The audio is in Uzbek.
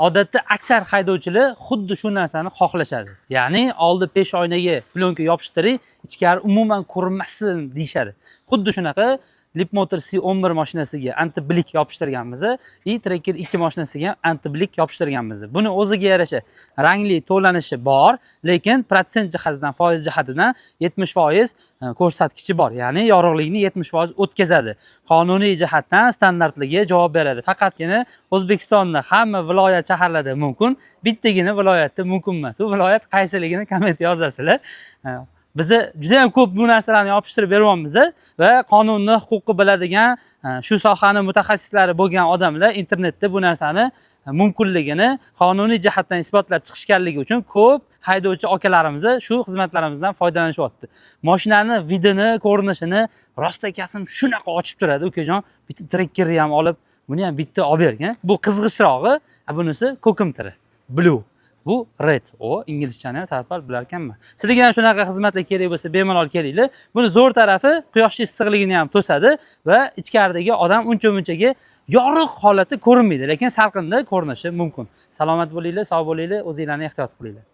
Odatda aksar haydovchilar xuddi shu narsani xohlashadi. Ya'ni oldi peshoynaga plyonka yopishtirib, ichkari umuman ko'rinmasin deyshadi. Xuddi shunaqa Leapmotor C11 mashinasiga antiblik yopishtirganmiz, Tracker 2 mashinasiga ham antiblik yopishtirganmiz. Buni o'ziga yarasha rangli to'lanishi bor, lekin protsent jihatidan, foiz jihatidan 70% ko'rsatkichi bor. Ya'ni yorug'likni 70% o'tkazadi. Qonuniy jihatdan standartlarga javob beradi. Faqatgina O'zbekistonda hamma viloyat shaharlarda mumkin, bittagina viloyatda mumkin emas. U viloyat qaysiligini komment yozasizlar. Biz juda ham ko'p bu narsalarni yopishtirib beryapmiz va qonunni, huquqni biladigan, shu sohaning mutaxassislari bo'lgan odamlar internetda bu narsani mumkinligini qonuniy jihatdan isbotlab chiqishganligi uchun ko'p haydovchi akalarimiz shu xizmatlarimizdan foydalanishyapti. Mashinani vidini, ko'rinishini rost akasim shunaqa ochib turadi, ukajon, bitta Trackerni ham olib, buni ham bitta olib bergan. Bu qizg'ishrog'i, bunisi ko'kimtiri, blue. Bu red. O inglizchani ham sal-pal bilar ekanman. Sizlarga ham shunaqa xizmatlar kerak bo'lsa, bemalol kelinglar. Buni zo'r tarafi quyosh issiqligini ham to'sadi va ichkaridagi odam uncha-munchaga yorug' holatda ko'rinmaydi, lekin salqinda ko'rinishi mumkin. Salomat bo'linglar, sog' bo'linglar, o'zinglarni ehtiyot qilinglar.